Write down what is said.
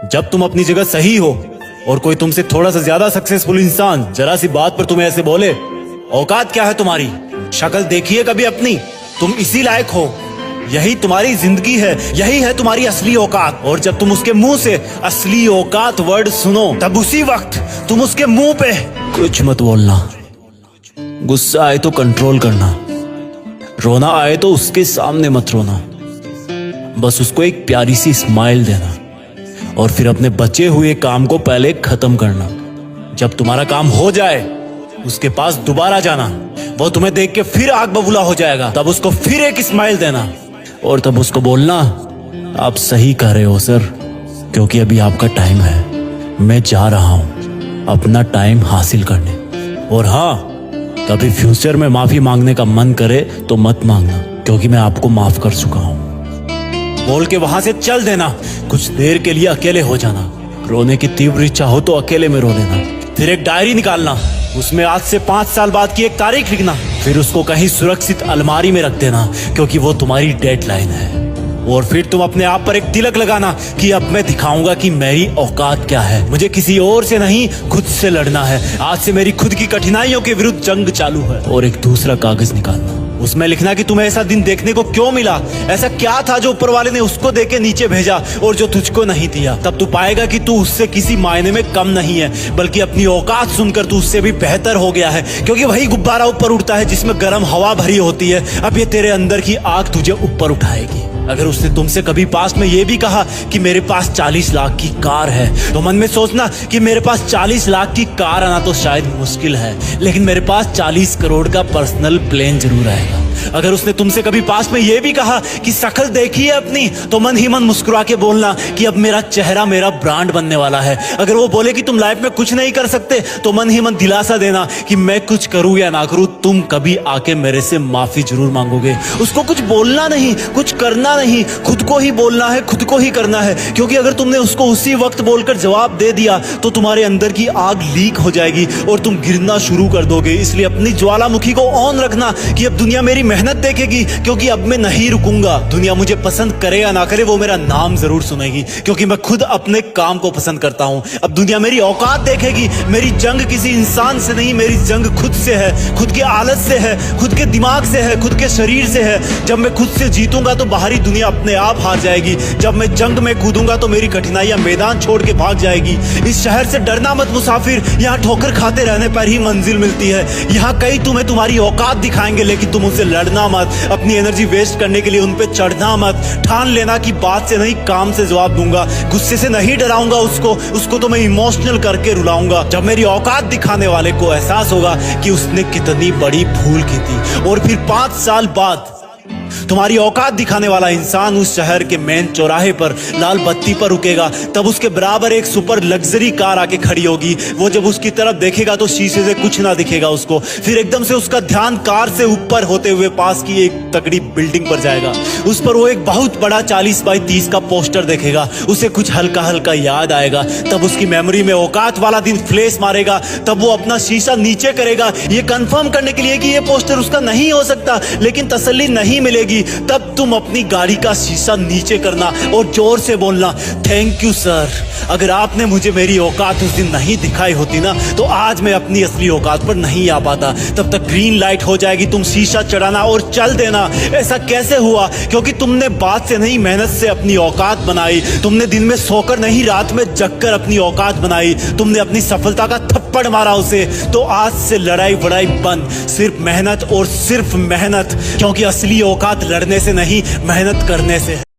जब तुम अपनी जगह सही हो और कोई तुमसे थोड़ा सा ज्यादा सक्सेसफुल इंसान जरा सी बात पर तुम्हें ऐसे बोले, औकात क्या है तुम्हारी, शक्ल देखिए कभी अपनी, तुम इसी लायक हो, यही तुम्हारी जिंदगी है, यही है तुम्हारी असली औकात। और जब तुम उसके मुंह से असली औकात वर्ड सुनो तब उसी वक्त तुम उसके मुंह पे कुछ मत बोलना, गुस्सा आए तो कंट्रोल करना, रोना आए तो उसके सामने मत रोना, बस उसको एक प्यारी सी स्माइल देना और फिर अपने बचे हुए काम को पहले खत्म करना। जब तुम्हारा काम हो जाए उसके पास दोबारा जाना, वो तुम्हें देख के फिर आग बबूला हो जाएगा, तब उसको फिर एक स्माइल देना और तब उसको बोलना, आप सही कह रहे हो सर, क्योंकि अभी आपका टाइम है, मैं जा रहा हूं अपना टाइम हासिल करने। और हाँ, कभी फ्यूचर में माफी मांगने का मन करे तो मत मांगना, क्योंकि मैं आपको माफ कर चुका हूं। बोल के वहां से चल देना, कुछ देर के लिए अकेले हो जाना, रोने की तीव्र इच्छा हो तो अकेले में रो लेना, फिर एक डायरी निकालना, उसमें आज से 5 साल बाद की एक तारीख लिखना, फिर उसको कहीं सुरक्षित अलमारी में रख देना, क्योंकि वो तुम्हारी डेडलाइन है। और फिर तुम अपने आप पर एक तिलक लगाना कि अब मैं दिखाऊंगा कि मेरी औकात क्या है, मुझे किसी और से नहीं खुद से लड़ना है, आज से मेरी खुद की कठिनाइयों के विरुद्ध जंग चालू है। और एक दूसरा कागज निकालना, उसमें लिखना कि तुम्हें ऐसा दिन देखने को क्यों मिला, ऐसा क्या था जो ऊपर वाले ने उसको देके नीचे भेजा और जो तुझको नहीं दिया। तब तू पाएगा कि तू उससे किसी मायने में कम नहीं है, बल्कि अपनी औकात सुनकर तू उससे भी बेहतर हो गया है, क्योंकि वही गुब्बारा ऊपर उड़ता है जिसमें गर्म हवा भरी होती है। अब ये तेरे अंदर की आग तुझे ऊपर उठाएगी। अगर उसने तुमसे कभी पास में ये भी कहा कि मेरे पास 40 लाख की कार है, तो मन में सोचना कि मेरे पास 40 लाख की कार आना तो शायद मुश्किल है, लेकिन मेरे पास 40 करोड़ का पर्सनल प्लेन जरूर आएगा। अगर उसने तुमसे कभी पास में ये भी कहा कि शक्ल देखिए अपनी, तो मन ही मन मुस्कुरा के बोलना कि अब मेरा चेहरा मेरा ब्रांड बनने वाला है। अगर वो बोले कि तुम लाइफ में कुछ नहीं कर सकते, तो मन ही मन दिलासा देना कि मैं कुछ करूं या ना करूं, तुम कभी आके मेरे से माफी जरूर मांगोगे। उसको कुछ बोलना नहीं, कुछ करना नहीं, खुद को ही बोलना है, खुद को ही करना है, क्योंकि अगर तुमने उसको उसी वक्त बोलकर जवाब दे दिया तो तुम्हारे अंदर की आग लीक हो जाएगी और तुम गिरना शुरू कर दोगे। इसलिए अपनी ज्वालामुखी को ऑन रखना कि अब दुनिया मेरी मेहनत देखेगी, क्योंकि अब मैं नहीं रुकूंगा। दुनिया मुझे पसंद करे या ना करे, वो मेरा नाम जरूर सुनेगी, क्योंकि मैं खुद अपने काम को पसंद करता हूं। अब दुनिया मेरी औकात देखेगी। मेरी जंग किसी इंसान से नहीं, मेरी जंग खुद से है, खुद की आदत से है, खुद के दिमाग से है, खुद के शरीर से है। जब मैं खुद से जीतूंगा तो बाहरी दुनिया अपने आप हार जाएगी। जब मैं जंग में कूदूंगा तो मेरी कठिनाइयां मैदान छोड़ के भाग जाएगी। इस शहर से डरना मत मुसाफिर, यहाँ ठोकर खाते रहने पर ही मंजिल मिलती है। यहाँ कई तुम्हें तुम्हारी औकात दिखाएंगे, लेकिन तुम उनसे लड़ना मत, अपनी एनर्जी वेस्ट करने के लिए उन पे चढ़ना मत। ठान लेना कि बात से नहीं काम से जवाब दूंगा, गुस्से से नहीं डराऊंगा उसको तो मैं इमोशनल करके रुलाऊंगा। जब मेरी औकात दिखाने वाले को एहसास होगा कि उसने कितनी बड़ी भूल की थी, और फिर 5 साल बाद तुम्हारी औकात दिखाने वाला इंसान उस शहर के मेन चौराहे पर लाल बत्ती पर रुकेगा, तब उसके बराबर एक सुपर लग्जरी कार आके खड़ी होगी। वो जब उसकी तरफ देखेगा तो शीशे से कुछ ना दिखेगा उसको, फिर एकदम से उसका ध्यान कार से ऊपर होते हुए पास की एक तगड़ी बिल्डिंग पर जाएगा। उस पर वो एक बहुत बड़ा 40 बाई 30 का पोस्टर देखेगा। उसे कुछ हल्का हल्का याद आएगा, तब उसकी मेमोरी में औकात वाला दिन फ्लैश मारेगा। तब वो अपना शीशा नीचे करेगा, ये कंफर्म करने के लिए कि ये पोस्टर उसका नहीं हो सकता, लेकिन तसल्ली नहीं मिलेगी। तब तुम अपनी गाड़ी का शीशा नीचे करना और जोर से बोलना, थैंक यू सर, अगर आपने मुझे मेरी औकात उस दिन नहीं दिखाई होती ना, तो आज मैं अपनी असली औकात पर नहीं आ पाता। तब तक ग्रीन लाइट हो जाएगी, तुम शीशा चढ़ाना और चल देना। ऐसा कैसे हुआ? क्योंकि तुमने बात से नहीं मेहनत से अपनी औकात बनाई। तुमने दिन में सोकर नहीं रात में जगकर अपनी औकात बनाई। तुमने अपनी सफलता का थप्पड़ मारा उसे। तो आज से लड़ाई वड़ाई बंद, सिर्फ मेहनत और सिर्फ मेहनत, क्योंकि असली औकात लड़ने से नहीं मेहनत करने से है।